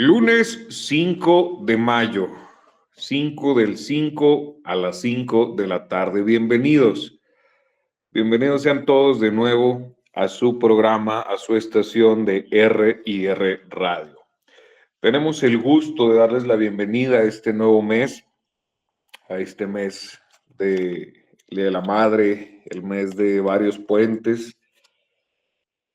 Lunes 5 de mayo, 5 del 5 a las 5 de la tarde. Bienvenidos. Bienvenidos sean todos de nuevo a su programa, a su estación de R&R Radio. Tenemos el gusto de darles la bienvenida a este nuevo mes, a este mes de la Madre, el mes de varios puentes,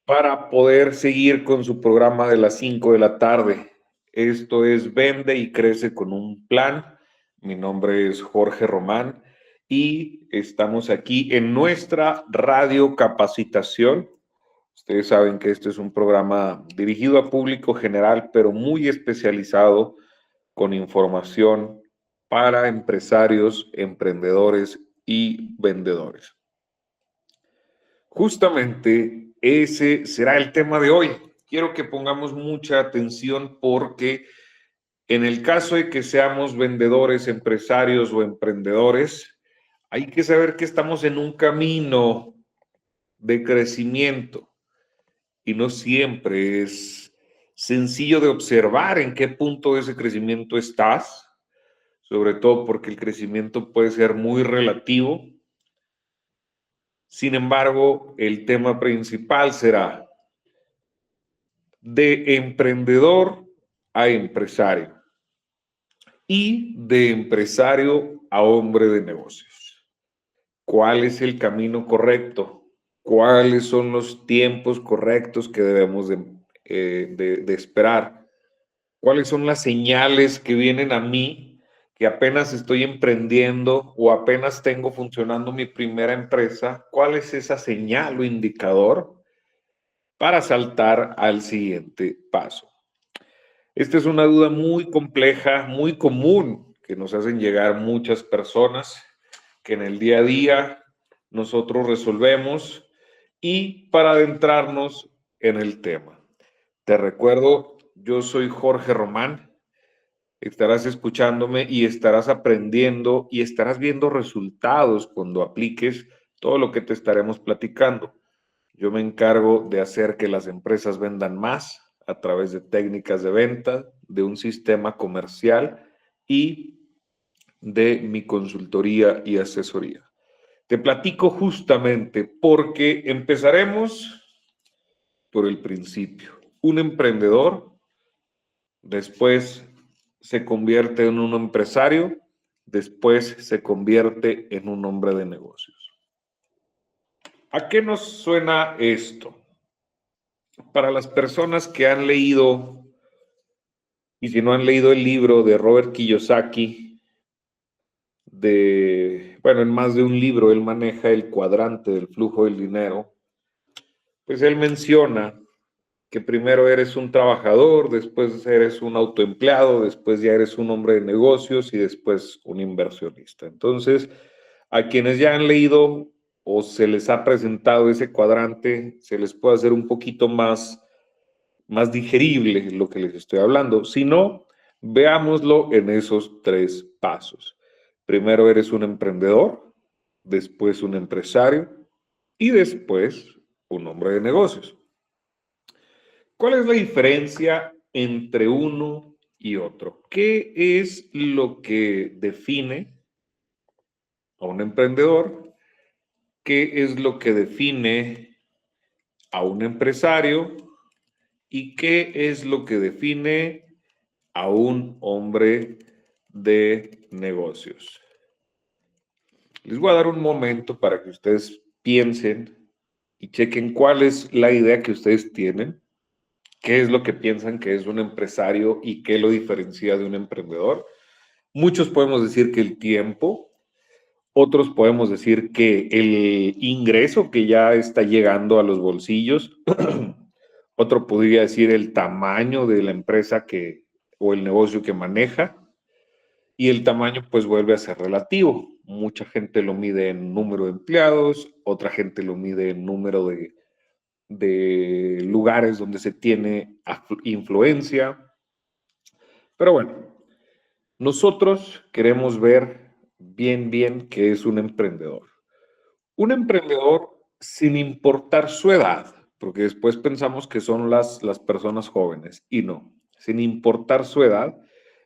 para poder seguir con su programa de las 5 de la tarde. Esto es Vende y Crece con un Plan. Mi nombre es Jorge Román y estamos aquí en nuestra radio capacitación. Ustedes saben que este es un programa dirigido a público general, pero muy especializado con información para empresarios, emprendedores y vendedores. Justamente ese será el tema de hoy. Quiero que pongamos mucha atención porque en el caso de que seamos vendedores, empresarios o emprendedores, hay que saber que estamos en un camino de crecimiento y no siempre es sencillo de observar en qué punto de ese crecimiento estás, sobre todo porque el crecimiento puede ser muy relativo. Sin embargo, el tema principal será de emprendedor a empresario y de empresario a hombre de negocios. ¿Cuál es el camino correcto? ¿Cuáles son los tiempos correctos que debemos de esperar? ¿Cuáles son las señales que vienen a mí que apenas estoy emprendiendo o apenas tengo funcionando mi primera empresa? ¿Cuál es esa señal o indicador para saltar al siguiente paso? Esta es una duda muy compleja, muy común, que nos hacen llegar muchas personas, que en el día a día nosotros resolvemos. Y para adentrarnos en el tema, te recuerdo, yo soy Jorge Román, estarás escuchándome y estarás aprendiendo y estarás viendo resultados cuando apliques todo lo que te estaremos platicando. Yo me encargo de hacer que las empresas vendan más a través de técnicas de venta, de un sistema comercial y de mi consultoría y asesoría. Te platico justamente porque empezaremos por el principio. Un emprendedor después se convierte en un empresario, después se convierte en un hombre de negocios. ¿A qué nos suena esto? Para las personas que han leído, y si no han leído el libro de Robert Kiyosaki, en más de un libro él maneja el cuadrante del flujo del dinero, pues él menciona que primero eres un trabajador, después eres un autoempleado, después ya eres un hombre de negocios y después un inversionista. Entonces, a quienes ya han leído o se les ha presentado ese cuadrante, se les puede hacer un poquito más digerible lo que les estoy hablando. Si no, veámoslo en esos tres pasos. Primero eres un emprendedor, después un empresario y después un hombre de negocios. ¿Cuál es la diferencia entre uno y otro? ¿Qué es lo que define a un emprendedor? ¿Qué es lo que define a un empresario? ¿Y qué es lo que define a un hombre de negocios? Les voy a dar un momento para que ustedes piensen y chequen cuál es la idea que ustedes tienen. ¿Qué es lo que piensan que es un empresario y qué lo diferencia de un emprendedor? Muchos podemos decir que el tiempo, otros podemos decir que el ingreso que ya está llegando a los bolsillos, otro podría decir el tamaño de la empresa o el negocio que maneja, y el tamaño pues vuelve a ser relativo. Mucha gente lo mide en número de empleados, otra gente lo mide en número de lugares donde se tiene influencia. Pero bueno, nosotros queremos ver bien qué es un emprendedor. Un emprendedor sin importar su edad, porque después pensamos que son las personas jóvenes y no. sin importar su edad,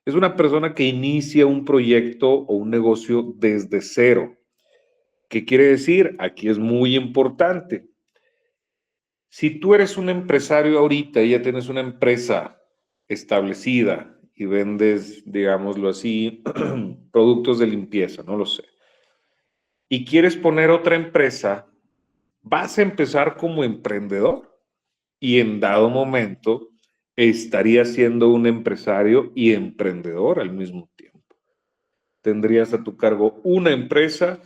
es una persona que inicia un proyecto o un negocio desde cero. ¿Qué quiere decir? Aquí es muy importante. Si tú eres un empresario ahorita y ya tienes una empresa establecida y vendes, digámoslo así, productos de limpieza, no lo sé, y quieres poner otra empresa, vas a empezar como emprendedor y en dado momento estarías siendo un empresario y emprendedor al mismo tiempo. Tendrías a tu cargo una empresa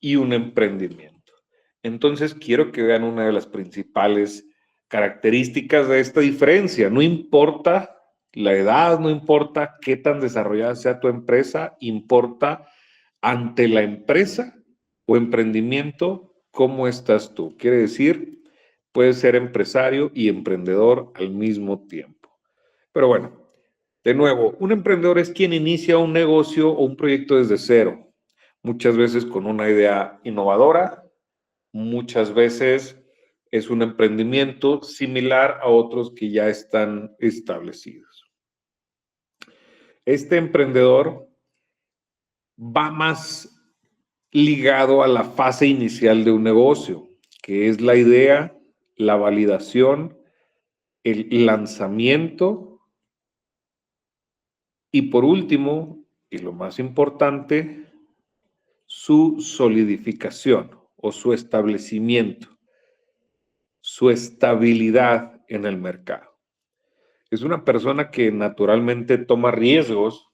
y un emprendimiento. Entonces, quiero que vean una de las principales características de esta diferencia. No importa la edad, no importa qué tan desarrollada sea tu empresa, importa ante la empresa o emprendimiento, ¿cómo estás tú? Quiere decir, puedes ser empresario y emprendedor al mismo tiempo. Pero bueno, de nuevo, un emprendedor es quien inicia un negocio o un proyecto desde cero, muchas veces con una idea innovadora, muchas veces es un emprendimiento similar a otros que ya están establecidos. Este emprendedor va más ligado a la fase inicial de un negocio, que es la idea, la validación, el lanzamiento y por último, y lo más importante, su solidificación o su establecimiento, su estabilidad en el mercado. Es una persona que naturalmente toma riesgos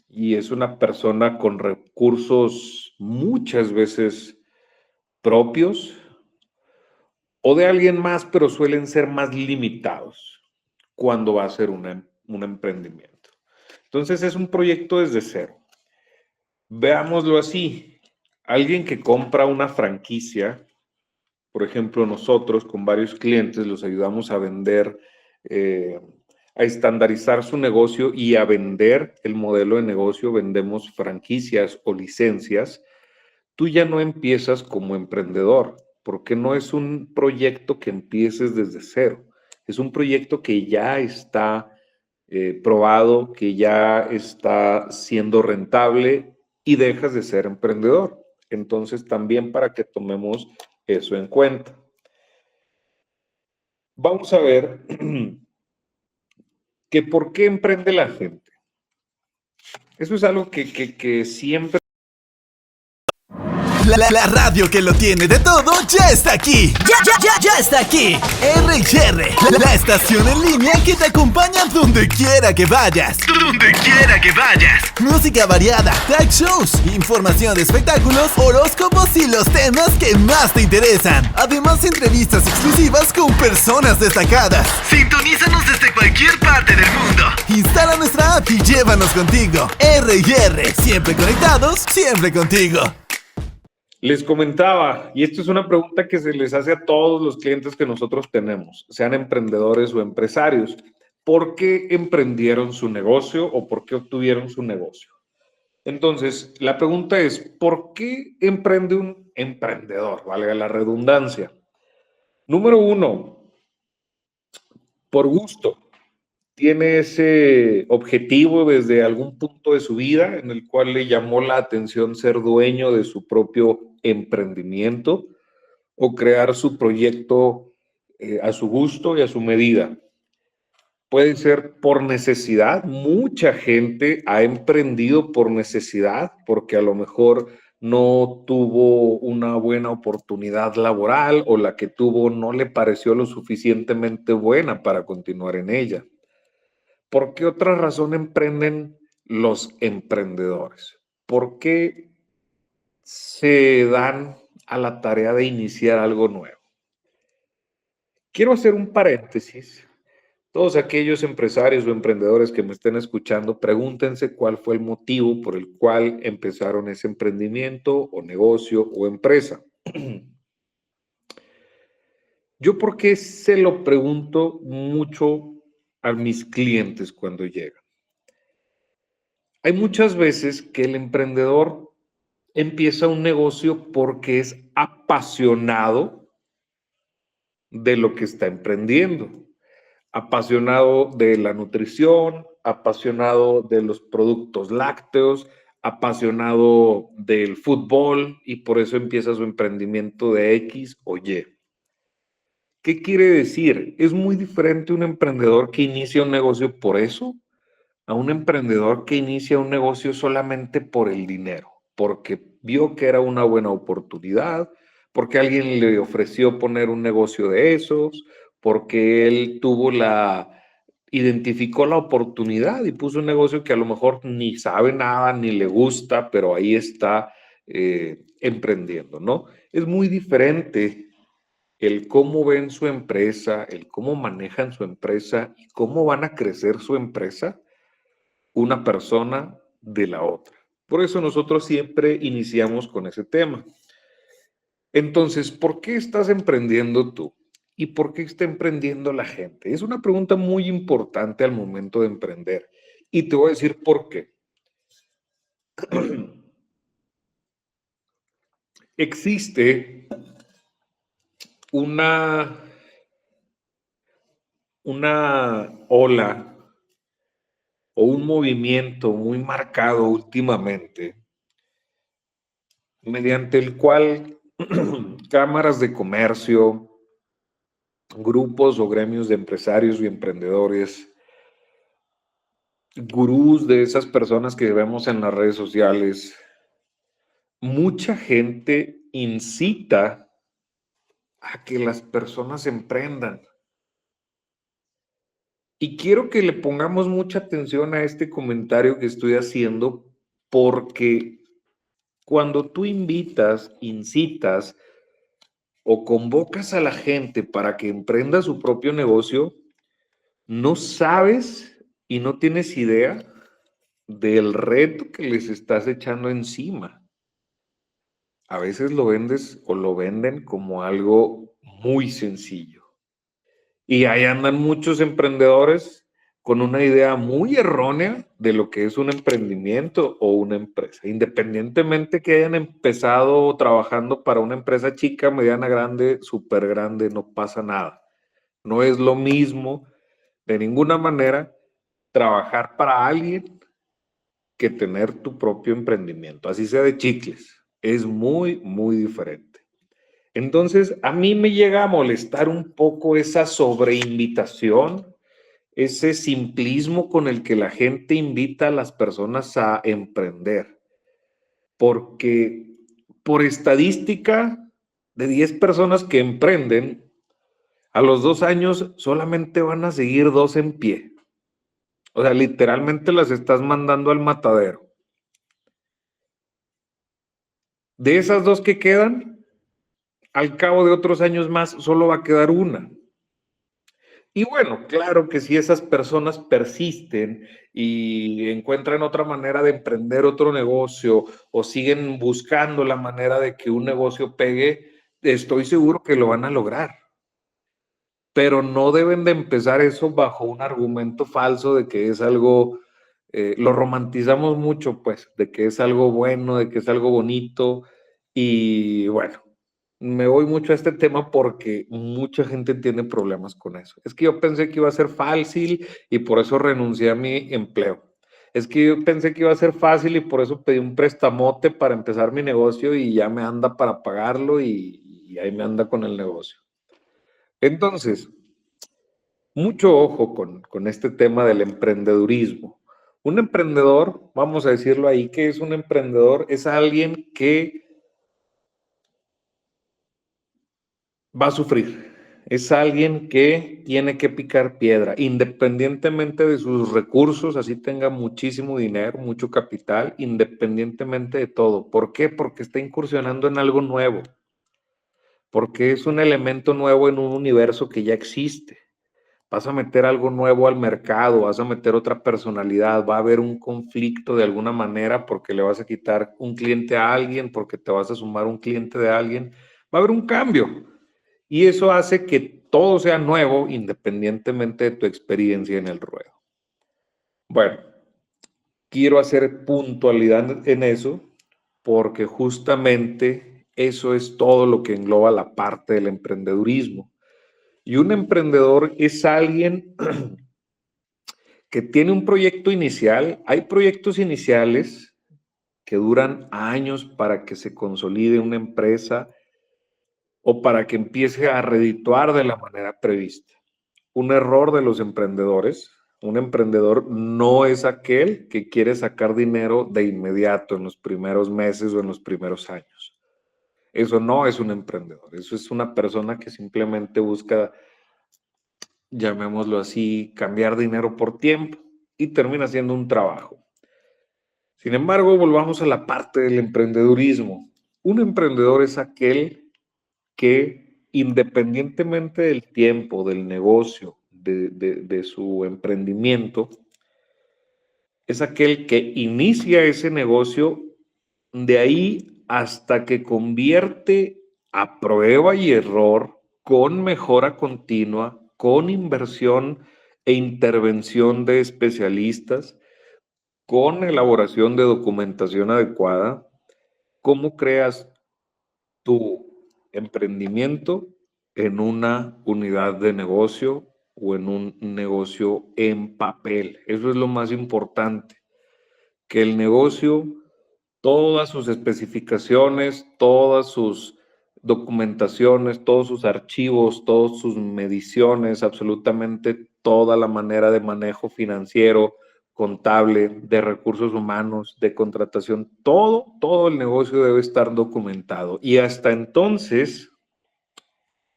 y es una persona con recursos muchas veces propios o de alguien más, pero suelen ser más limitados cuando va a ser un emprendimiento. Entonces es un proyecto desde cero. Veámoslo así. Alguien que compra una franquicia, por ejemplo, nosotros con varios clientes los ayudamos a vender, a estandarizar su negocio y a vender el modelo de negocio, vendemos franquicias o licencias. Tú ya no empiezas como emprendedor, porque no es un proyecto que empieces desde cero. Es un proyecto que ya está probado, que ya está siendo rentable y dejas de ser emprendedor. Entonces, también para que tomemos eso en cuenta. Vamos a ver que por qué emprende la gente. Eso es algo que siempre... La radio que lo tiene de todo ya está aquí. Ya está aquí. R&R, la estación en línea que te acompaña donde quiera que vayas. Donde quiera que vayas. Música variada, talk shows, información de espectáculos, horóscopos y los temas que más te interesan. Además, entrevistas exclusivas con personas destacadas. Sintonízanos desde cualquier parte del mundo. Instala nuestra app y llévanos contigo. R&R, siempre conectados, siempre contigo. Les comentaba, y esto es una pregunta que se les hace a todos los clientes que nosotros tenemos, sean emprendedores o empresarios. ¿Por qué emprendieron su negocio o por qué obtuvieron su negocio? Entonces, la pregunta es, ¿por qué emprende un emprendedor? Valga la redundancia. Número uno, por gusto. Tiene ese objetivo desde algún punto de su vida en el cual le llamó la atención ser dueño de su propio emprendimiento o crear su proyecto a su gusto y a su medida. Puede ser por necesidad. Mucha gente ha emprendido por necesidad porque a lo mejor no tuvo una buena oportunidad laboral o la que tuvo no le pareció lo suficientemente buena para continuar en ella. ¿Por qué otra razón emprenden los emprendedores? ¿Por qué se dan a la tarea de iniciar algo nuevo? Quiero hacer un paréntesis. Todos aquellos empresarios o emprendedores que me estén escuchando, pregúntense cuál fue el motivo por el cual empezaron ese emprendimiento o negocio o empresa. Yo porque se lo pregunto mucho a mis clientes cuando llegan. Hay muchas veces que el emprendedor empieza un negocio porque es apasionado de lo que está emprendiendo. apasionado de la nutrición, apasionado de los productos lácteos, apasionado del fútbol y por eso empieza su emprendimiento de X o Y. ¿Qué quiere decir? Es muy diferente un emprendedor que inicia un negocio por eso a un emprendedor que inicia un negocio solamente por el dinero, porque vio que era una buena oportunidad, porque alguien le ofreció poner un negocio de esos, porque él identificó la oportunidad y puso un negocio que a lo mejor ni sabe nada, ni le gusta, pero ahí está emprendiendo, ¿no? Es muy diferente el cómo ven su empresa, el cómo manejan su empresa y cómo van a crecer su empresa una persona de la otra. Por eso nosotros siempre iniciamos con ese tema. Entonces, ¿por qué estás emprendiendo tú? ¿Y por qué está emprendiendo la gente? Es una pregunta muy importante al momento de emprender. Y te voy a decir por qué. Existe una ola o un movimiento muy marcado últimamente, mediante el cual cámaras de comercio, grupos o gremios de empresarios y emprendedores, gurús de esas personas que vemos en las redes sociales, mucha gente incita a que las personas emprendan. Y quiero que le pongamos mucha atención a este comentario que estoy haciendo, porque cuando tú invitas, incitas o convocas a la gente para que emprenda su propio negocio, no sabes y no tienes idea del reto que les estás echando encima. A veces lo vendes o lo venden como algo muy sencillo. Y ahí andan muchos emprendedores con una idea muy errónea de lo que es un emprendimiento o una empresa. Independientemente que hayan empezado trabajando para una empresa chica, mediana, grande, súper grande, no pasa nada. No es lo mismo de ninguna manera trabajar para alguien que tener tu propio emprendimiento, así sea de chicles. Es muy, muy diferente. Entonces, a mí me llega a molestar un poco esa sobreinvitación, ese simplismo con el que la gente invita a las personas a emprender. Porque por estadística, de 10 personas que emprenden, a los 2 años solamente van a seguir 2 en pie. O sea, literalmente las estás mandando al matadero. De esas 2 que quedan, al cabo de otros años más, solo va a quedar una. Y bueno, claro que si esas personas persisten y encuentran otra manera de emprender otro negocio o siguen buscando la manera de que un negocio pegue, estoy seguro que lo van a lograr. Pero no deben de empezar eso bajo un argumento falso de que es algo, lo romantizamos mucho, pues, de que es algo bueno, de que es algo bonito. Y bueno, me voy mucho a este tema porque mucha gente tiene problemas con eso. Es que yo pensé que iba a ser fácil y por eso renuncié a mi empleo. Es que yo pensé que iba a ser fácil y por eso pedí un prestamote para empezar mi negocio y ya me anda para pagarlo y ahí me anda con el negocio. Entonces, mucho ojo con este tema del emprendedurismo. Un emprendedor, vamos a decirlo ahí, que es un emprendedor, es alguien que va a sufrir. Es alguien que tiene que picar piedra, independientemente de sus recursos, así tenga muchísimo dinero, mucho capital, independientemente de todo. ¿Por qué? Porque está incursionando en algo nuevo, porque es un elemento nuevo en un universo que ya existe. Vas a meter algo nuevo al mercado, vas a meter otra personalidad, va a haber un conflicto de alguna manera porque le vas a quitar un cliente a alguien, porque te vas a sumar un cliente de alguien, va a haber un cambio. Y eso hace que todo sea nuevo independientemente de tu experiencia en el ruedo. Bueno, quiero hacer puntualidad en eso porque justamente eso es todo lo que engloba la parte del emprendedurismo. Y un emprendedor es alguien que tiene un proyecto inicial. Hay proyectos iniciales que duran años para que se consolide una empresa o para que empiece a redituar de la manera prevista. Un error de los emprendedores. Un emprendedor no es aquel que quiere sacar dinero de inmediato en los primeros meses o en los primeros años. Eso no es un emprendedor. Eso es una persona que simplemente busca, llamémoslo así, cambiar dinero por tiempo y termina siendo un trabajo. Sin embargo, volvamos a la parte del emprendedurismo. Un emprendedor es aquel que, independientemente del tiempo, del negocio, de su emprendimiento, es aquel que inicia ese negocio de ahí hasta que convierte a prueba y error, con mejora continua, con inversión e intervención de especialistas, con elaboración de documentación adecuada, cómo creas tu emprendimiento en una unidad de negocio o en un negocio en papel. Eso es lo más importante, que el negocio, todas sus especificaciones, todas sus documentaciones, todos sus archivos, todas sus mediciones, absolutamente toda la manera de manejo financiero, contable, de recursos humanos, de contratación, todo el negocio debe estar documentado. Y hasta entonces,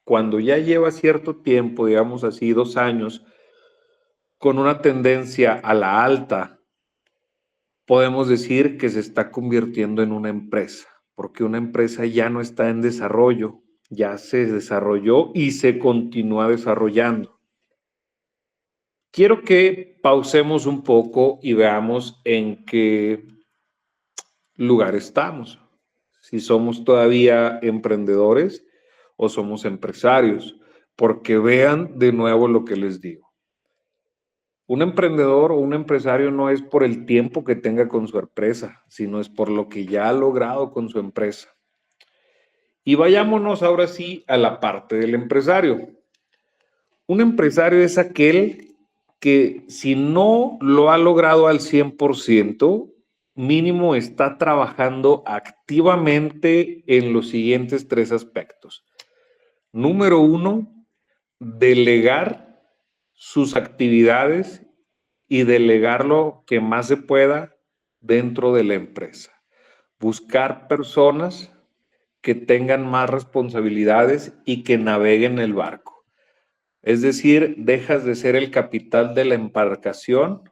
cuando ya lleva cierto tiempo, digamos así, 2 años, con una tendencia a la alta, podemos decir que se está convirtiendo en una empresa, porque una empresa ya no está en desarrollo, ya se desarrolló y se continúa desarrollando. Quiero que pausemos un poco y veamos en qué lugar estamos. Si somos todavía emprendedores o somos empresarios, porque vean de nuevo lo que les digo. Un emprendedor o un empresario no es por el tiempo que tenga con su empresa, sino es por lo que ya ha logrado con su empresa. Y vayámonos ahora sí a la parte del empresario. Un empresario es aquel que, si no lo ha logrado al 100%, mínimo está trabajando activamente en los siguientes 3 aspectos. Número 1, delegar sus actividades y delegar lo que más se pueda dentro de la empresa. Buscar personas que tengan más responsabilidades y que naveguen el barco. Es decir, dejas de ser el capitán de la embarcación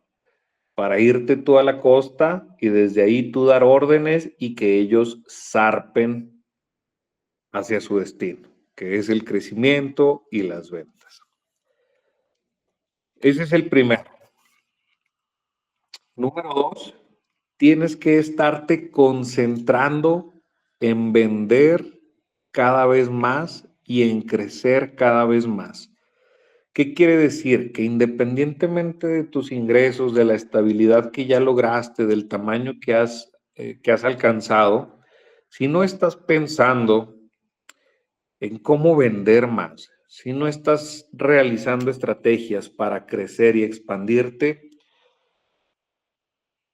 para irte tú a la costa y desde ahí tú dar órdenes y que ellos zarpen hacia su destino, que es el crecimiento y las ventas. Ese es el primero. Número 2, tienes que estarte concentrando en vender cada vez más y en crecer cada vez más. ¿Qué quiere decir? Que independientemente de tus ingresos, de la estabilidad que ya lograste, del tamaño que has alcanzado, si no estás pensando en cómo vender más, si no estás realizando estrategias para crecer y expandirte,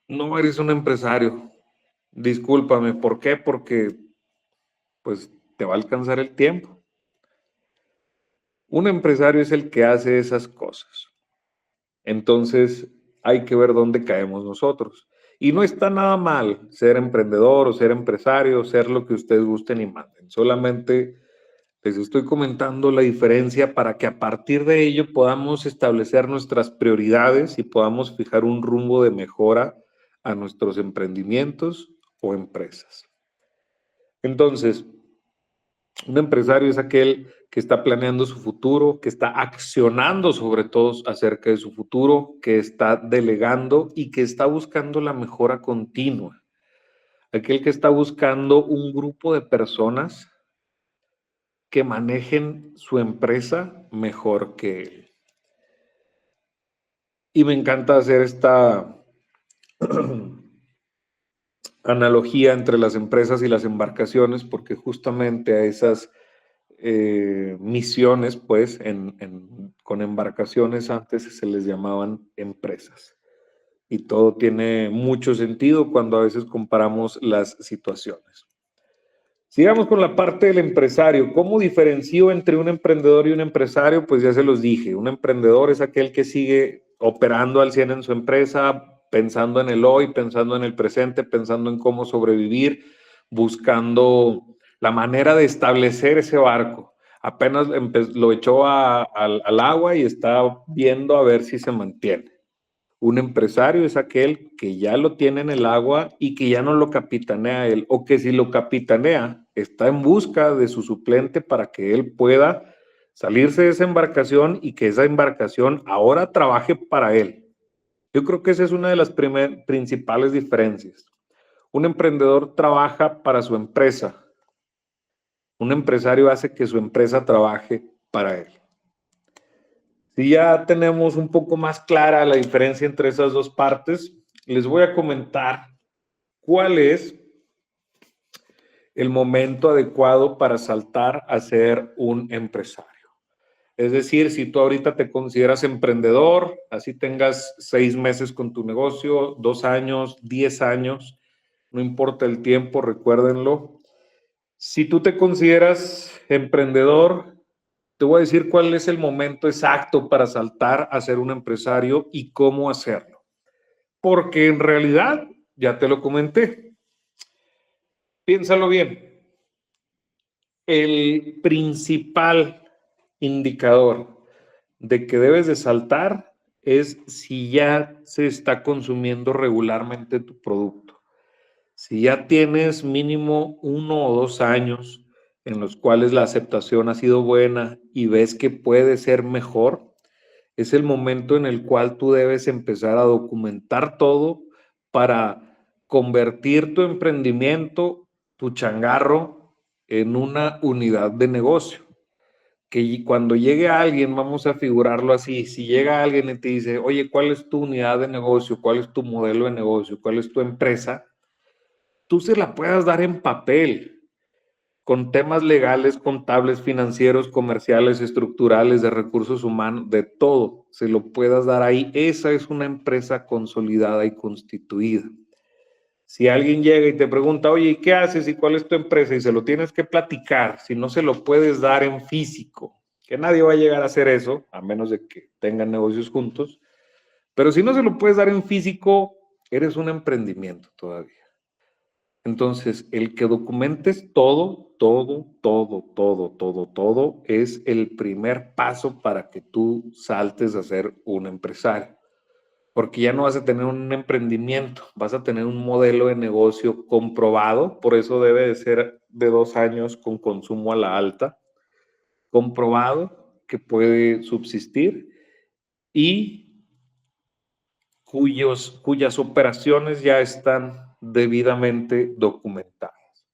no eres un empresario. Discúlpame, ¿por qué? Porque pues te va a alcanzar el tiempo. Un empresario es el que hace esas cosas. Entonces hay que ver dónde caemos nosotros. Y no está nada mal ser emprendedor o ser empresario o ser lo que ustedes gusten y manden. Solamente les estoy comentando la diferencia para que a partir de ello podamos establecer nuestras prioridades y podamos fijar un rumbo de mejora a nuestros emprendimientos o empresas. Entonces, un empresario es aquel que está planeando su futuro, que está accionando sobre todo acerca de su futuro, que está delegando y que está buscando la mejora continua. Aquel que está buscando un grupo de personas que manejen su empresa mejor que él. Y me encanta hacer esta analogía entre las empresas y las embarcaciones, porque justamente a esas misiones, pues, con embarcaciones antes se les llamaban empresas. Y todo tiene mucho sentido cuando a veces comparamos las situaciones. Sigamos con la parte del empresario. ¿Cómo diferencio entre un emprendedor y un empresario? Pues ya se los dije. Un emprendedor es aquel que sigue operando al 100 en su empresa, pensando en el hoy, pensando en el presente, pensando en cómo sobrevivir, buscando la manera de establecer ese barco. Apenas lo echó al agua y está viendo a ver si se mantiene. Un empresario es aquel que ya lo tiene en el agua y que ya no lo capitanea él, o que si lo capitanea, está en busca de su suplente para que él pueda salirse de esa embarcación y que esa embarcación ahora trabaje para él. Yo creo que esa es una de las principales diferencias. Un emprendedor trabaja para su empresa. Un empresario hace que su empresa trabaje para él. Si ya tenemos un poco más clara la diferencia entre esas dos partes, les voy a comentar cuál es el momento adecuado para saltar a ser un empresario. Es decir, si tú ahorita te consideras emprendedor, así tengas 6 meses con tu negocio, 2 años, 10 años, no importa el tiempo, recuérdenlo. Si tú te consideras emprendedor, te voy a decir cuál es el momento exacto para saltar a ser un empresario y cómo hacerlo. Porque en realidad, ya te lo comenté, piénsalo bien, el principal indicador de que debes de saltar es si ya se está consumiendo regularmente tu producto. Si ya tienes mínimo 1 o 2 años en los cuales la aceptación ha sido buena y ves que puede ser mejor, es el momento en el cual tú debes empezar a documentar todo para convertir tu emprendimiento, tu changarro, en una unidad de negocio. Que cuando llegue alguien, vamos a figurarlo así, si llega alguien y te dice, oye, ¿cuál es tu unidad de negocio? ¿Cuál es tu modelo de negocio? ¿Cuál es tu empresa? Tú se la puedas dar en papel, con temas legales, contables, financieros, comerciales, estructurales, de recursos humanos, de todo, se lo puedas dar ahí. Esa es una empresa consolidada y constituida. Si alguien llega y te pregunta, oye, ¿qué haces y cuál es tu empresa? Y se lo tienes que platicar, si no se lo puedes dar en físico, que nadie va a llegar a hacer eso, a menos de que tengan negocios juntos, pero si no se lo puedes dar en físico, eres un emprendimiento todavía. Entonces, el que documentes todo es el primer paso para que tú saltes a ser un empresario. Porque ya no vas a tener un emprendimiento, vas a tener un modelo de negocio comprobado, por eso debe de ser de 2 años con consumo a la alta, comprobado que puede subsistir y cuyas operaciones ya están debidamente documentadas.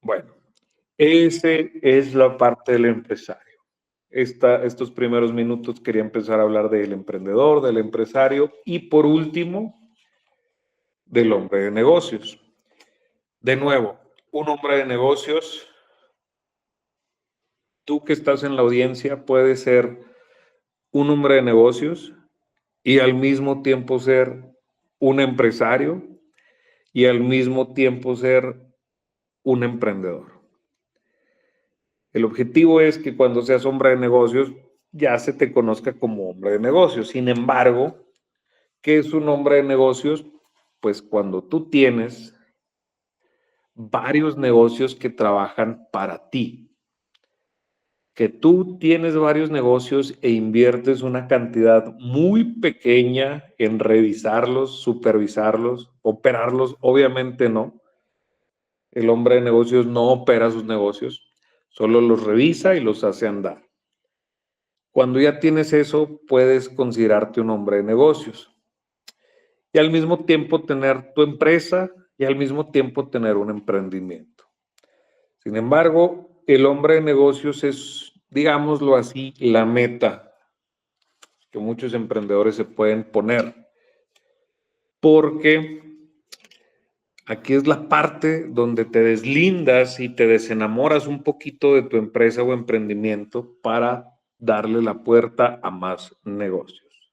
Bueno, esa es la parte del empresario. Estos primeros minutos quería empezar a hablar del emprendedor, del empresario y por último, del hombre de negocios. De nuevo, un hombre de negocios, tú que estás en la audiencia, puedes ser un hombre de negocios y al mismo tiempo ser un empresario y al mismo tiempo ser un emprendedor. El objetivo es que cuando seas hombre de negocios ya se te conozca como hombre de negocios. Sin embargo, ¿qué es un hombre de negocios? Pues cuando tú tienes varios negocios que trabajan para ti. Que tú tienes varios negocios e inviertes una cantidad muy pequeña en revisarlos, supervisarlos, operarlos, obviamente no. El hombre de negocios no opera sus negocios, solo los revisa y los hace andar. Cuando ya tienes eso, puedes considerarte un hombre de negocios. Y al mismo tiempo tener tu empresa y al mismo tiempo tener un emprendimiento. Sin embargo, el hombre de negocios es, digámoslo así, la meta que muchos emprendedores se pueden poner. Porque Aquí es la parte donde te deslindas y te desenamoras un poquito de tu empresa o emprendimiento para darle la puerta a más negocios.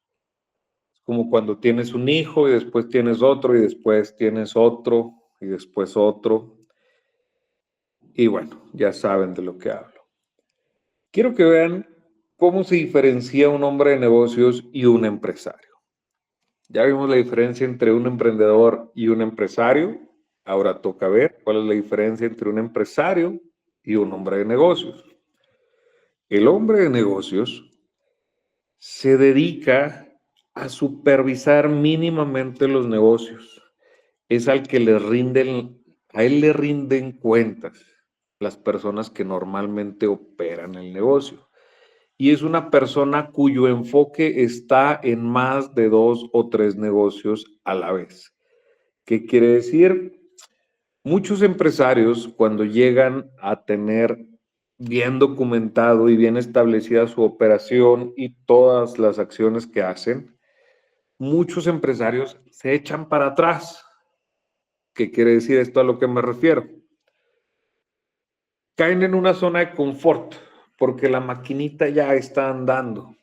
Es como cuando tienes un hijo y después tienes otro y después tienes otro y después otro. Y bueno, ya saben de lo que hablo. Quiero que vean cómo se diferencia un hombre de negocios y un empresario. Ya vimos la diferencia entre un emprendedor y un empresario. Ahora toca ver cuál es la diferencia entre un empresario y un hombre de negocios. El hombre de negocios se dedica a supervisar mínimamente los negocios. Es al que a él le rinden cuentas las personas que normalmente operan el negocio. Y es una persona cuyo enfoque está en más de 2 o 3 negocios a la vez. ¿Qué quiere decir? Muchos empresarios, cuando llegan a tener bien documentado y bien establecida su operación y todas las acciones que hacen, muchos empresarios se echan para atrás. ¿Qué quiere decir esto? A lo que me refiero. Caen en una zona de confort porque la maquinita ya está andando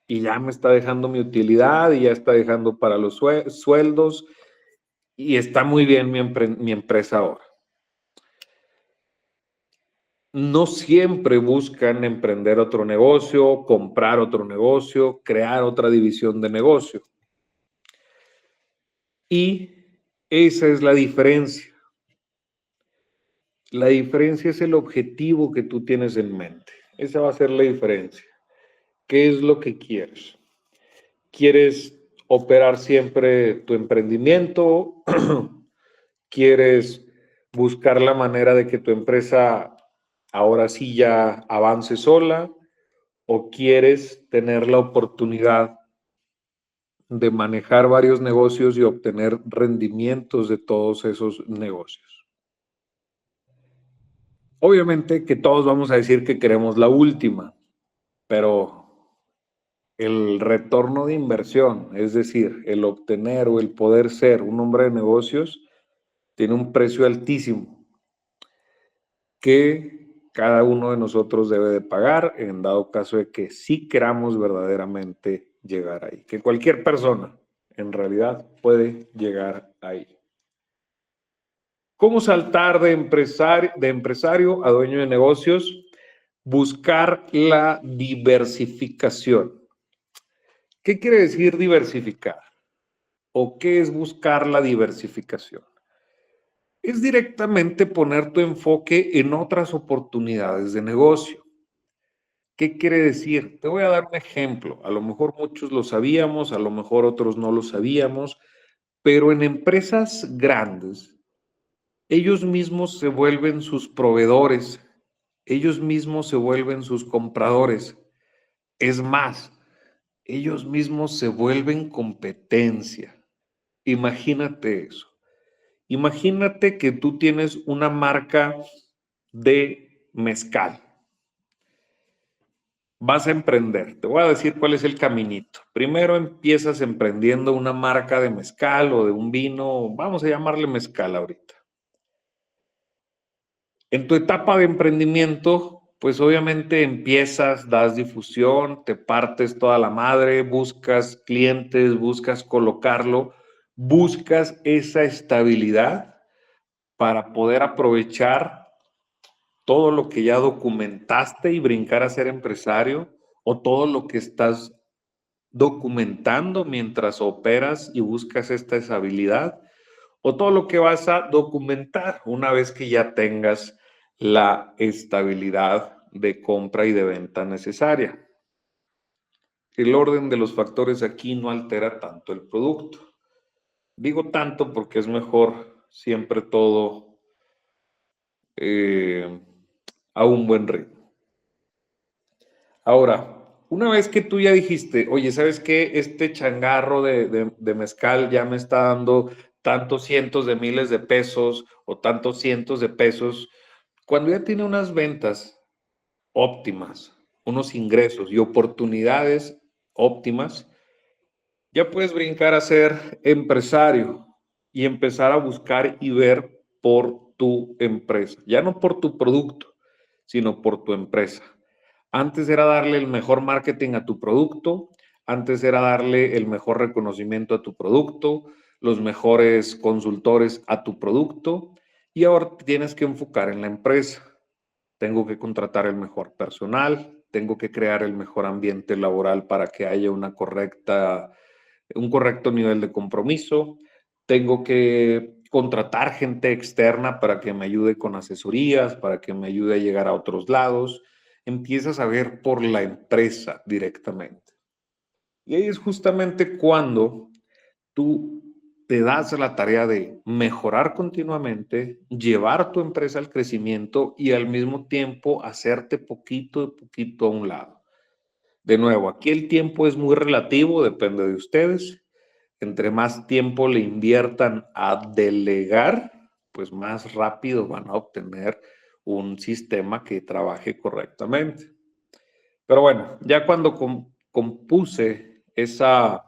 y ya me está dejando mi utilidad y ya está dejando para los sueldos y está muy bien mi empresa ahora. No siempre buscan emprender otro negocio, comprar otro negocio, crear otra división de negocio. Y esa es la diferencia. La diferencia es el objetivo que tú tienes en mente. Esa va a ser la diferencia. ¿Qué es lo que quieres? ¿Quieres operar siempre tu emprendimiento? ¿Quieres buscar la manera de que tu empresa ahora sí ya avance sola? ¿O quieres tener la oportunidad de manejar varios negocios y obtener rendimientos de todos esos negocios? Obviamente que todos vamos a decir que queremos la última, pero el retorno de inversión, es decir, el obtener o el poder ser un hombre de negocios, tiene un precio altísimo que cada uno de nosotros debe de pagar en dado caso de que sí queramos verdaderamente llegar ahí. Que cualquier persona en realidad puede llegar ahí. ¿Cómo saltar de empresario a dueño de negocios? Buscar la diversificación. ¿Qué quiere decir diversificar? ¿O qué es buscar la diversificación? Es directamente poner tu enfoque en otras oportunidades de negocio. ¿Qué quiere decir? Te voy a dar un ejemplo. A lo mejor muchos lo sabíamos, a lo mejor otros no lo sabíamos, pero en empresas grandes, ellos mismos se vuelven sus proveedores, ellos mismos se vuelven sus compradores. Es más, ellos mismos se vuelven competencia. Imagínate eso. Imagínate que tú tienes una marca de mezcal. Vas a emprender. Te voy a decir cuál es el caminito. Primero empiezas emprendiendo una marca de mezcal o de un vino, vamos a llamarle mezcal ahorita. En tu etapa de emprendimiento, pues obviamente empiezas, das difusión, te partes toda la madre, buscas clientes, buscas colocarlo, buscas esa estabilidad para poder aprovechar todo lo que ya documentaste y brincar a ser empresario o todo lo que estás documentando mientras operas y buscas esta estabilidad o todo lo que vas a documentar una vez que ya tengas la estabilidad de compra y de venta necesaria. El orden de los factores aquí no altera tanto el producto. Digo tanto porque es mejor siempre todo a un buen ritmo. Ahora, una vez que tú ya dijiste, oye, ¿sabes qué? Este changarro de mezcal ya me está dando tantos cientos de miles de pesos o tantos cientos de pesos. Cuando ya tiene unas ventas óptimas, unos ingresos y oportunidades óptimas, ya puedes brincar a ser empresario. y empezar a buscar y ver por tu empresa. Ya no por tu producto, sino por tu empresa. Antes era darle el mejor marketing a tu producto, antes era darle el mejor reconocimiento a tu producto, los mejores consultores a tu producto, y ahora te tienes que enfocar en la empresa. Tengo que contratar el mejor personal, tengo que crear el mejor ambiente laboral para que haya un correcto nivel de compromiso, tengo que contratar gente externa para que me ayude con asesorías, para que me ayude a llegar a otros lados. Empiezas a ver por la empresa directamente. Y ahí es justamente cuando tú te das la tarea de mejorar continuamente, llevar tu empresa al crecimiento y al mismo tiempo hacerte poquito a poquito a un lado. De nuevo, aquí el tiempo es muy relativo, depende de ustedes. Entre más tiempo le inviertan a delegar, pues más rápido van a obtener un sistema que trabaje correctamente. Pero bueno, ya cuando compuse esa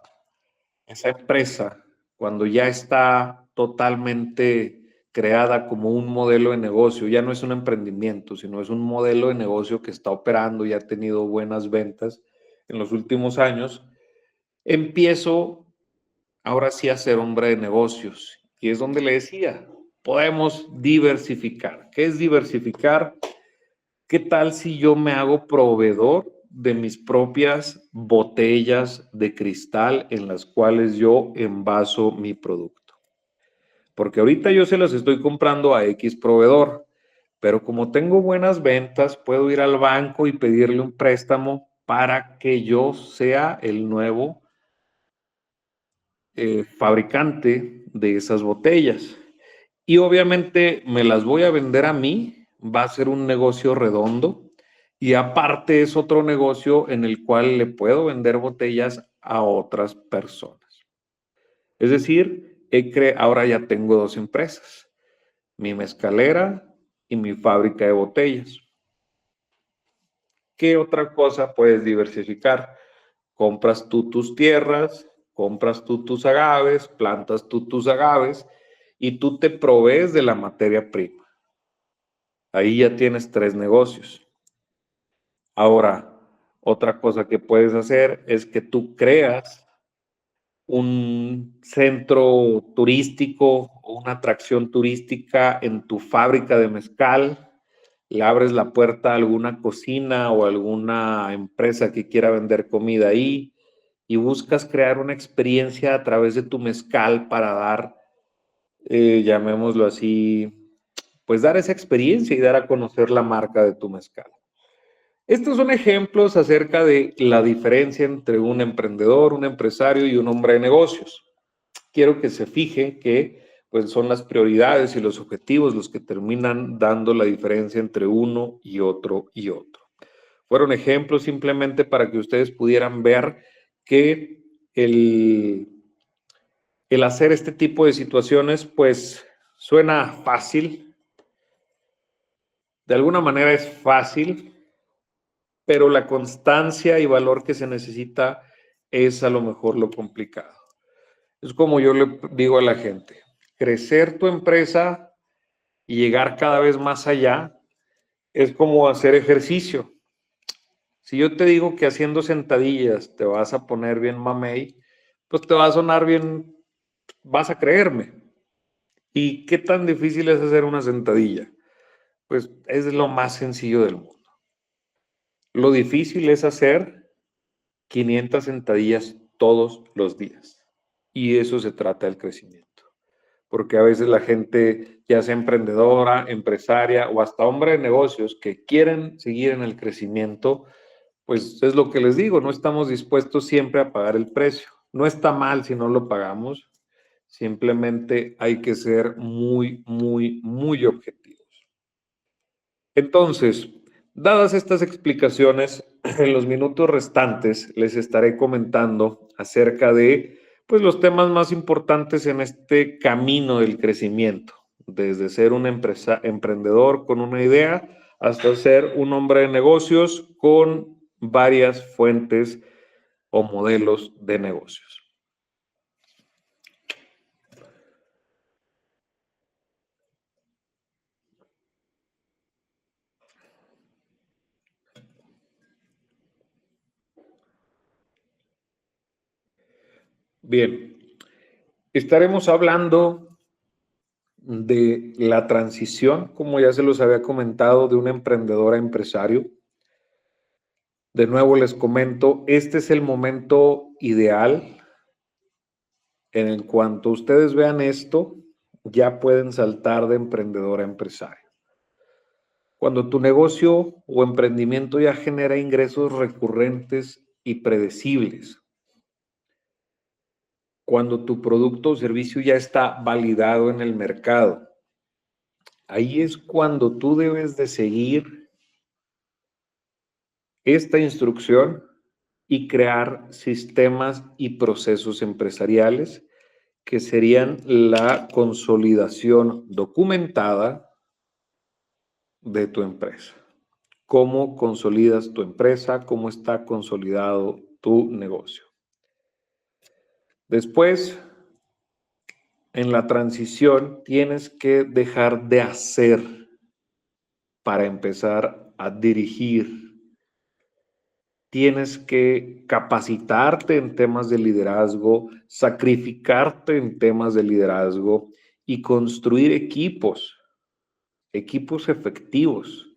empresa, cuando ya está totalmente creada como un modelo de negocio, ya no es un emprendimiento, sino es un modelo de negocio que está operando y ha tenido buenas ventas en los últimos años, empiezo ahora sí a ser hombre de negocios. Y es donde le decía, podemos diversificar. ¿Qué es diversificar? ¿Qué tal si yo me hago proveedor de mis propias botellas de cristal en las cuales yo envaso mi producto? Porque ahorita yo se las estoy comprando a X proveedor, pero como tengo buenas ventas, puedo ir al banco y pedirle un préstamo para que yo sea el nuevo fabricante de esas botellas. Y obviamente me las voy a vender a mí, va a ser un negocio redondo y aparte es otro negocio en el cual le puedo vender botellas a otras personas. Es decir, ahora ya tengo dos empresas, mi mezcalera y mi fábrica de botellas. ¿Qué otra cosa puedes diversificar? Compras tú tus tierras, compras tú tus agaves, plantas tú tus agaves y tú te provees de la materia prima. Ahí ya tienes tres negocios. Ahora, otra cosa que puedes hacer es que tú creas un centro turístico o una atracción turística en tu fábrica de mezcal, le abres la puerta a alguna cocina o alguna empresa que quiera vender comida ahí y buscas crear una experiencia a través de tu mezcal para dar, llamémoslo así, pues dar esa experiencia y dar a conocer la marca de tu mezcal. Estos son ejemplos acerca de la diferencia entre un emprendedor, un empresario y un hombre de negocios. Quiero que se fije que pues, son las prioridades y los objetivos los que terminan dando la diferencia entre uno y otro y otro. Fueron ejemplos simplemente para que ustedes pudieran ver que el hacer este tipo de situaciones pues suena fácil, de alguna manera es fácil, pero la constancia y valor que se necesita es a lo mejor lo complicado. Es como yo le digo a la gente, crecer tu empresa y llegar cada vez más allá es como hacer ejercicio. Si yo te digo que haciendo sentadillas te vas a poner bien mamey, pues te va a sonar bien, vas a creerme. ¿Y qué tan difícil es hacer una sentadilla? Pues es lo más sencillo del mundo. Lo difícil es hacer 500 sentadillas todos los días. Y eso se trata del crecimiento. Porque a veces la gente, ya sea emprendedora, empresaria o hasta hombre de negocios que quieren seguir en el crecimiento, pues es lo que les digo, no estamos dispuestos siempre a pagar el precio. No está mal si no lo pagamos, simplemente hay que ser muy, muy, muy objetivos. Entonces, dadas estas explicaciones, en los minutos restantes les estaré comentando acerca de pues, los temas más importantes en este camino del crecimiento, desde ser un emprendedor con una idea hasta ser un hombre de negocios con varias fuentes o modelos de negocios. Bien, estaremos hablando de la transición, como ya se los había comentado, de un emprendedor a empresario. De nuevo les comento, este es el momento ideal. En cuanto ustedes vean esto, ya pueden saltar de emprendedor a empresario. Cuando tu negocio o emprendimiento ya genera ingresos recurrentes y predecibles. Cuando tu producto o servicio ya está validado en el mercado. Ahí es cuando tú debes de seguir esta instrucción y crear sistemas y procesos empresariales que serían la consolidación documentada de tu empresa. ¿Cómo consolidas tu empresa? ¿Cómo está consolidado tu negocio? Después, en la transición, tienes que dejar de hacer para empezar a dirigir. Tienes que capacitarte en temas de liderazgo, sacrificarte en temas de liderazgo y construir equipos efectivos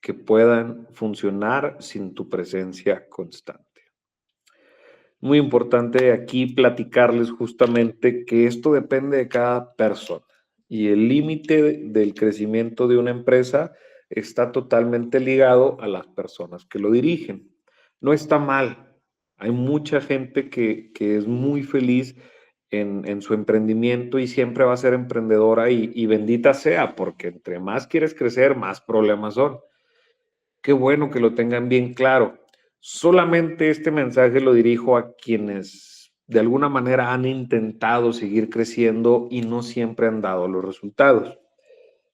que puedan funcionar sin tu presencia constante. Muy importante aquí platicarles justamente que esto depende de cada persona y el límite del crecimiento de una empresa está totalmente ligado a las personas que lo dirigen. No está mal. Hay mucha gente que es muy feliz en su emprendimiento y siempre va a ser emprendedora y bendita sea, porque entre más quieres crecer, más problemas son. Qué bueno que lo tengan bien claro. Solamente este mensaje lo dirijo a quienes de alguna manera han intentado seguir creciendo y no siempre han dado los resultados.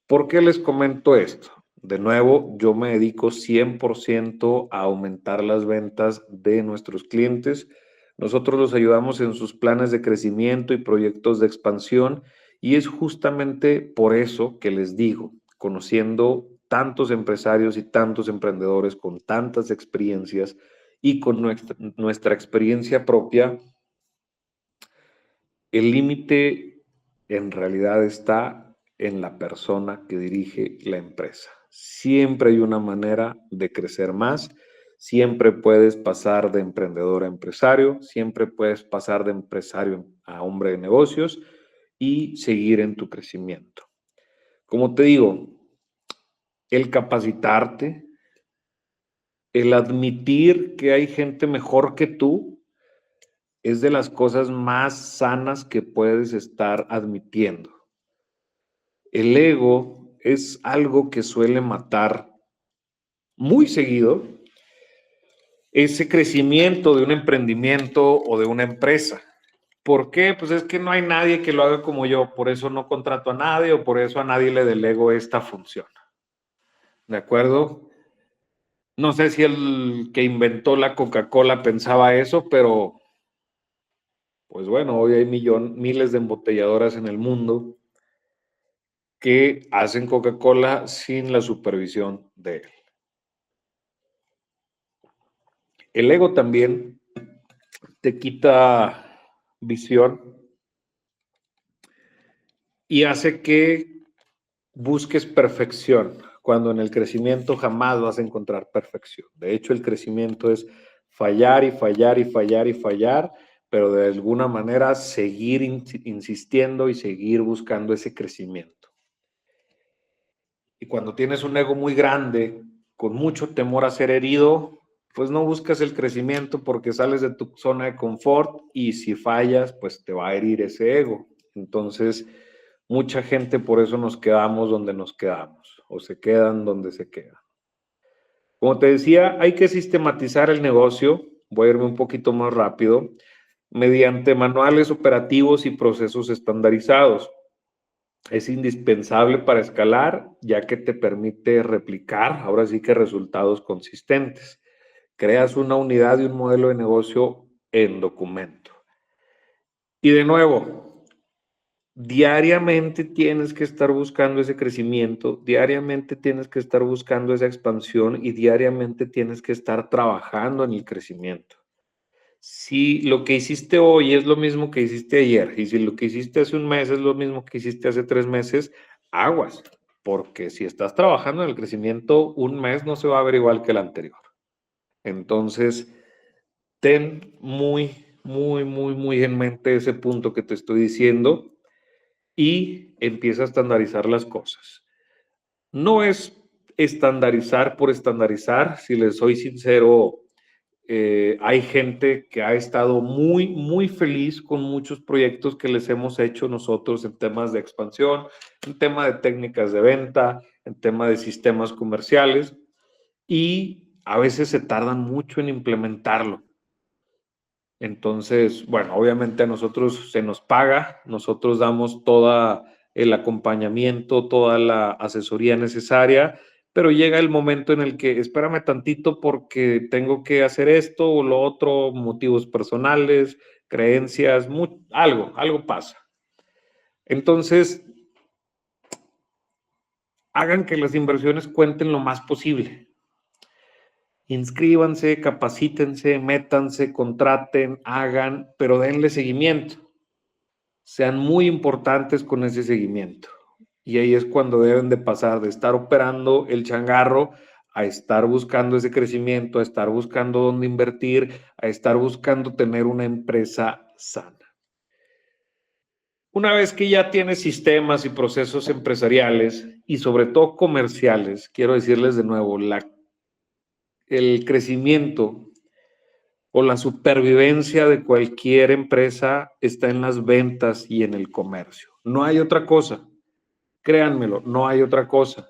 ¿Por qué les comento esto? De nuevo, yo me dedico 100% a aumentar las ventas de nuestros clientes. Nosotros los ayudamos en sus planes de crecimiento y proyectos de expansión y es justamente por eso que les digo, conociendo tantos empresarios y tantos emprendedores con tantas experiencias y con nuestra experiencia propia, el límite en realidad está en la persona que dirige la empresa. Siempre hay una manera de crecer más, siempre puedes pasar de emprendedor a empresario, siempre puedes pasar de empresario a hombre de negocios y seguir en tu crecimiento. Como te digo, el capacitarte, el admitir que hay gente mejor que tú, es de las cosas más sanas que puedes estar admitiendo. El ego es algo que suele matar muy seguido ese crecimiento de un emprendimiento o de una empresa. ¿Por qué? Pues es que no hay nadie que lo haga como yo, por eso no contrato a nadie o por eso a nadie le delego esta función. ¿De acuerdo? No sé si el que inventó la Coca-Cola pensaba eso, pero pues bueno, hoy hay miles de embotelladoras en el mundo que hacen Coca-Cola sin la supervisión de él. El ego también te quita visión y hace que busques perfección, cuando en el crecimiento jamás vas a encontrar perfección. De hecho, el crecimiento es fallar y fallar y fallar y fallar, pero de alguna manera seguir insistiendo y seguir buscando ese crecimiento. Y cuando tienes un ego muy grande, con mucho temor a ser herido, pues no buscas el crecimiento porque sales de tu zona de confort y si fallas, pues te va a herir ese ego. Entonces, mucha gente por eso nos quedamos donde nos quedamos o se quedan donde se quedan. Como te decía, hay que sistematizar el negocio, voy a irme un poquito más rápido, mediante manuales operativos y procesos estandarizados. Es indispensable para escalar, ya que te permite replicar, ahora sí que resultados consistentes. Creas una unidad y un modelo de negocio en documento. Y de nuevo, diariamente tienes que estar buscando ese crecimiento, diariamente tienes que estar buscando esa expansión y diariamente tienes que estar trabajando en el crecimiento. Si lo que hiciste hoy es lo mismo que hiciste ayer, y si lo que hiciste hace un mes es lo mismo que hiciste hace 3 meses, aguas, porque si estás trabajando en el crecimiento, un mes no se va a ver igual que el anterior. Entonces, ten muy en mente ese punto que te estoy diciendo y empieza a estandarizar las cosas. No es estandarizar por estandarizar, si les soy sincero, hay gente que ha estado muy feliz con muchos proyectos que les hemos hecho nosotros en temas de expansión, en tema de técnicas de venta, en tema de sistemas comerciales, y a veces se tardan mucho en implementarlo. Entonces, bueno, obviamente a nosotros se nos paga, nosotros damos todo el acompañamiento, toda la asesoría necesaria, pero llega el momento en el que espérame tantito porque tengo que hacer esto o lo otro, motivos personales, creencias, algo pasa. Entonces, hagan que las inversiones cuenten lo más posible. Inscríbanse, capacítense, métanse, contraten, hagan, pero denle seguimiento. Sean muy importantes con ese seguimiento. Y ahí es cuando deben de pasar de estar operando el changarro a estar buscando ese crecimiento, a estar buscando dónde invertir, a estar buscando tener una empresa sana. Una vez que ya tienes sistemas y procesos empresariales y sobre todo comerciales, quiero decirles de nuevo, el crecimiento o la supervivencia de cualquier empresa está en las ventas y en el comercio. No hay otra cosa. Créanmelo, no hay otra cosa.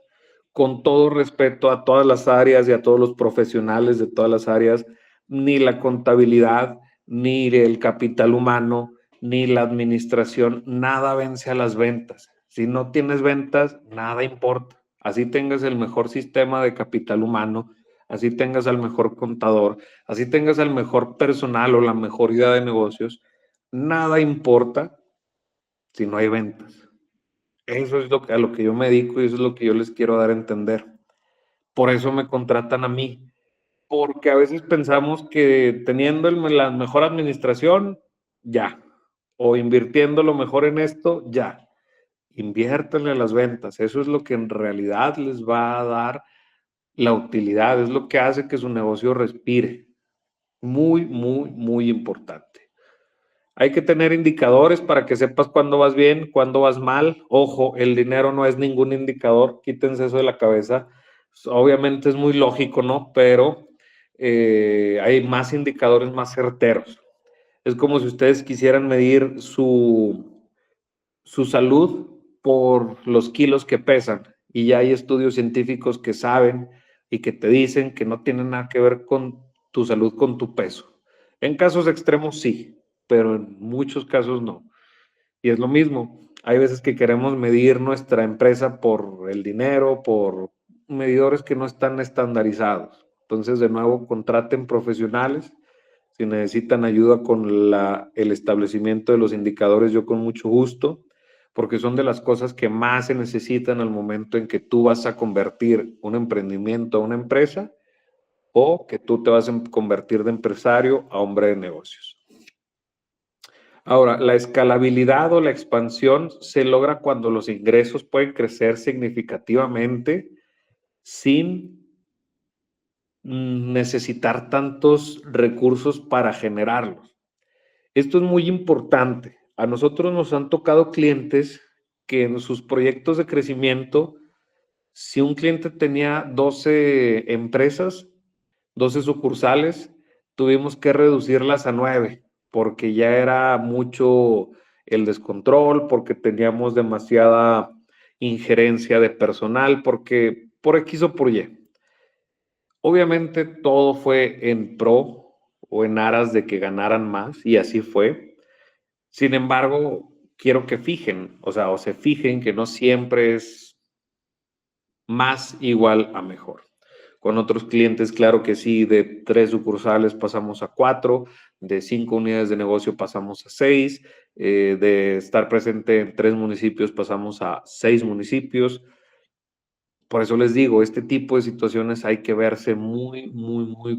Con todo respeto a todas las áreas y a todos los profesionales de todas las áreas, ni la contabilidad, ni el capital humano, ni la administración, nada vence a las ventas. Si no tienes ventas, nada importa. Así tengas el mejor sistema de capital humano, así tengas al mejor contador, así tengas al mejor personal o la mejor idea de negocios, nada importa si no hay ventas. Eso es a lo que yo me dedico y eso es lo que yo les quiero dar a entender. Por eso me contratan a mí, porque a veces pensamos que teniendo la mejor administración, ya, o invirtiendo lo mejor en esto, ya. Inviértanle a las ventas, eso es lo que en realidad les va a dar la utilidad, es lo que hace que su negocio respire. Muy importante. Hay que tener indicadores para que sepas cuándo vas bien, cuándo vas mal. Ojo, el dinero no es ningún indicador, quítense eso de la cabeza. Obviamente es muy lógico, ¿no? Pero hay más indicadores más certeros. Es como si ustedes quisieran medir su salud por los kilos que pesan. Y ya hay estudios científicos que saben y que te dicen que no tienen nada que ver con tu salud, con tu peso. En casos extremos sí, pero en muchos casos no. Y es lo mismo. Hay veces que queremos medir nuestra empresa por el dinero, por medidores que no están estandarizados. Entonces, de nuevo, contraten profesionales. Si necesitan ayuda con el establecimiento de los indicadores, yo con mucho gusto, porque son de las cosas que más se necesitan al momento en que tú vas a convertir un emprendimiento a una empresa o que tú te vas a convertir de empresario a hombre de negocios. Ahora, la escalabilidad o la expansión se logra cuando los ingresos pueden crecer significativamente sin necesitar tantos recursos para generarlos. Esto es muy importante. A nosotros nos han tocado clientes que en sus proyectos de crecimiento, si un cliente tenía 12 empresas, 12 sucursales, tuvimos que reducirlas a 9 porque ya era mucho el descontrol, porque teníamos demasiada injerencia de personal, porque por X o por Y. Obviamente todo fue en pro o en aras de que ganaran más y así fue. Sin embargo, quiero que fijen, o se fijen que no siempre es más igual a mejor. Con otros clientes, claro que sí, de 3 sucursales pasamos a 4, de 5 unidades de negocio pasamos a 6, de estar presente en 3 municipios pasamos a 6 municipios. Por eso les digo, este tipo de situaciones hay que verse muy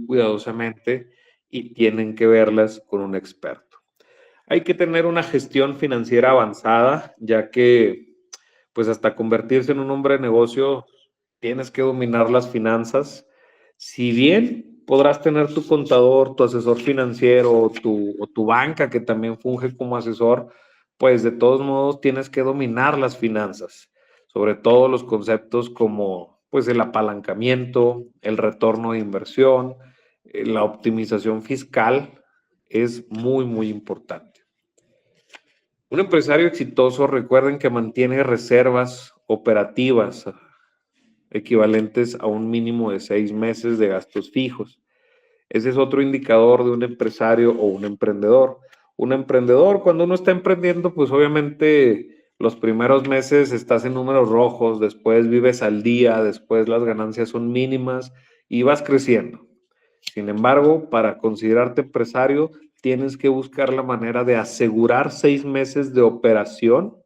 cuidadosamente y tienen que verlas con un experto. Hay que tener una gestión financiera avanzada, ya que pues hasta convertirse en un hombre de negocio tienes que dominar las finanzas. Si bien podrás tener tu contador, tu asesor financiero o tu banca que también funge como asesor, pues de todos modos tienes que dominar las finanzas, sobre todo los conceptos como pues el apalancamiento, el retorno de inversión, la optimización fiscal es muy, muy importante. Un empresario exitoso, recuerden que mantiene reservas operativas equivalentes a un mínimo de 6 meses de gastos fijos. Ese es otro indicador de un empresario o un emprendedor. Un emprendedor, cuando uno está emprendiendo, pues obviamente los primeros meses estás en números rojos, después vives al día, después las ganancias son mínimas y vas creciendo. Sin embargo, para considerarte empresario, tienes que buscar la manera de asegurar 6 meses de operación,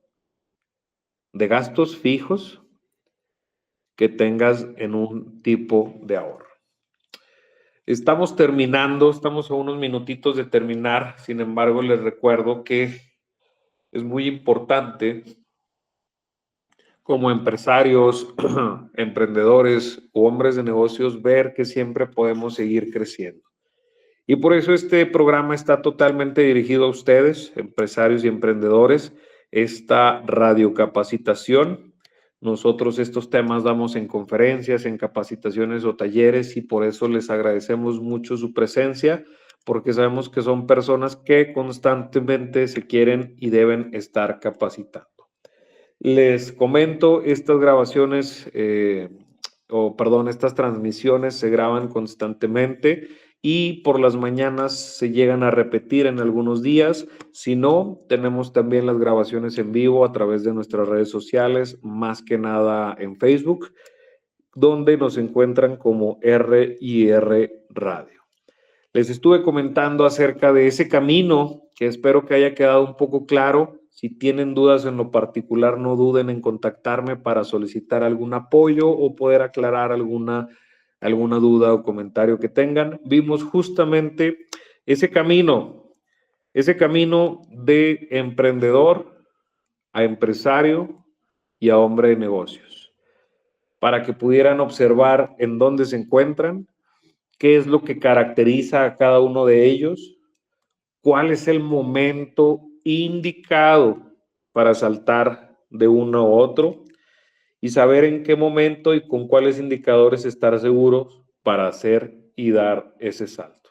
de gastos fijos que tengas en un tipo de ahorro. Estamos terminando, estamos a unos minutitos de terminar, sin embargo, les recuerdo que es muy importante como empresarios, emprendedores o hombres de negocios ver que siempre podemos seguir creciendo. Y por eso este programa está totalmente dirigido a ustedes, empresarios y emprendedores, esta radiocapacitación. Nosotros estos temas damos en conferencias, en capacitaciones o talleres y por eso les agradecemos mucho su presencia, porque sabemos que son personas que constantemente se quieren y deben estar capacitando. Les comento, estas grabaciones, estas transmisiones se graban constantemente y por las mañanas se llegan a repetir en algunos días. Si no, tenemos también las grabaciones en vivo a través de nuestras redes sociales, más que nada en Facebook, donde nos encuentran como RIR Radio. Les estuve comentando acerca de ese camino que espero que haya quedado un poco claro. Si tienen dudas en lo particular, no duden en contactarme para solicitar algún apoyo o poder aclarar alguna duda o comentario que tengan. Vimos justamente ese camino de emprendedor a empresario y a hombre de negocios, para que pudieran observar en dónde se encuentran, qué es lo que caracteriza a cada uno de ellos, cuál es el momento indicado para saltar de uno a otro y saber en qué momento y con cuáles indicadores estar seguros para hacer y dar ese salto.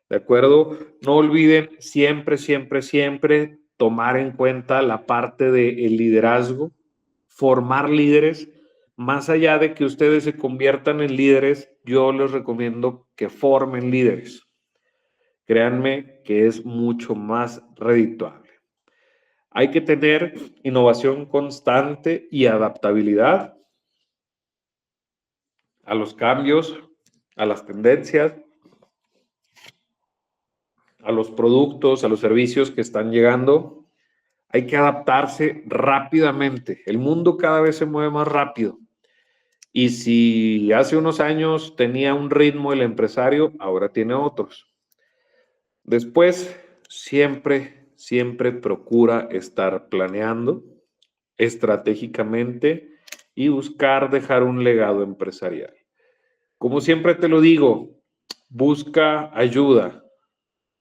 ¿De acuerdo? No olviden siempre, siempre, siempre tomar en cuenta la parte del liderazgo, formar líderes. Más allá de que ustedes se conviertan en líderes, yo les recomiendo que formen líderes. Créanme que es mucho más redituable. Hay que tener innovación constante y adaptabilidad a los cambios, a las tendencias, a los productos, a los servicios que están llegando. Hay que adaptarse rápidamente. El mundo cada vez se mueve más rápido. Y si hace unos años tenía un ritmo el empresario, ahora tiene otros. Después, siempre procura estar planeando estratégicamente y buscar dejar un legado empresarial. Como siempre te lo digo, busca ayuda,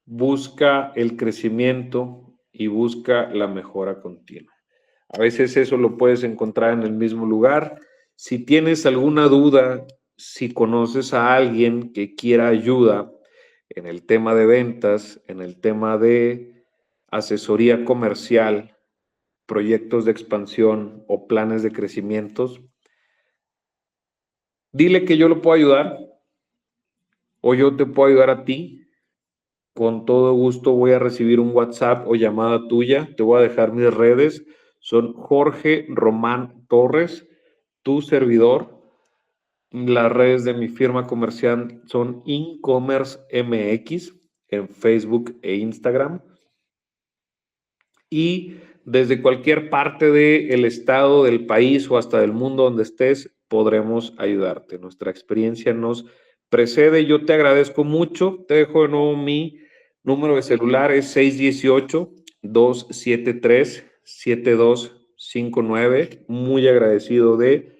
busca el crecimiento y busca la mejora continua. A veces eso lo puedes encontrar en el mismo lugar. Si tienes alguna duda, si conoces a alguien que quiera ayuda en el tema de ventas, en el tema de asesoría comercial, proyectos de expansión o planes de crecimientos, dile que yo lo puedo ayudar o yo te puedo ayudar a ti. Con todo gusto voy a recibir un WhatsApp o llamada tuya. Te voy a dejar mis redes. Son Jorge Román Torres, tu servidor. Las redes de mi firma comercial son InCommerce MX en Facebook e Instagram. Y desde cualquier parte del estado, del país o hasta del mundo donde estés, podremos ayudarte. Nuestra experiencia nos precede. Yo te agradezco mucho. Te dejo de nuevo mi número de celular, es 618-273-7259. Muy agradecido de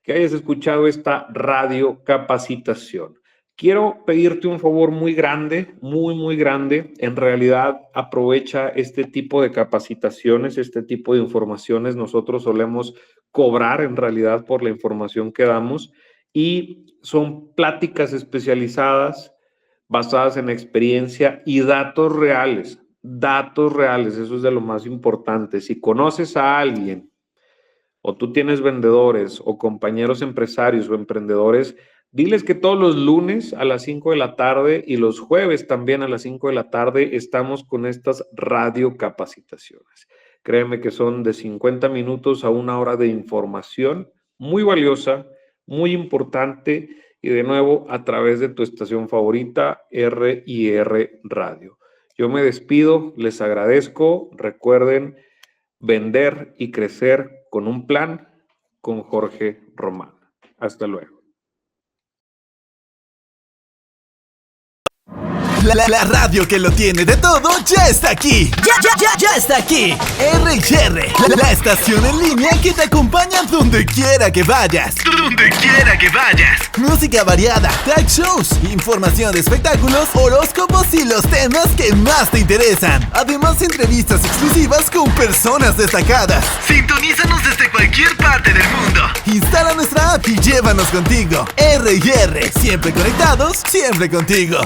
que hayas escuchado esta radio capacitación. Quiero pedirte un favor muy grande, muy grande. En realidad, aprovecha este tipo de capacitaciones, este tipo de informaciones. Nosotros solemos cobrar en realidad por la información que damos y son pláticas especializadas basadas en experiencia y datos reales. Datos reales, eso es de lo más importante. Si conoces a alguien o tú tienes vendedores o compañeros empresarios o emprendedores, diles que todos los lunes a las 5 de la tarde y los jueves también a las 5 de la tarde estamos con estas radio capacitaciones. Créeme que son de 50 minutos a 1 hora de información muy valiosa, muy importante y de nuevo a través de tu estación favorita, R&R Radio. Yo me despido, les agradezco. Recuerden vender y crecer con un plan con Jorge Román. Hasta luego. La radio que lo tiene de todo ya está aquí. Ya está aquí. R&R, la estación en línea que te acompaña donde quiera que vayas. Donde quiera que vayas. Música variada, talk shows, información de espectáculos, horóscopos y los temas que más te interesan. Además, entrevistas exclusivas con personas destacadas. Sintonízanos desde cualquier parte del mundo. Instala nuestra app y llévanos contigo. R&R, siempre conectados, siempre contigo.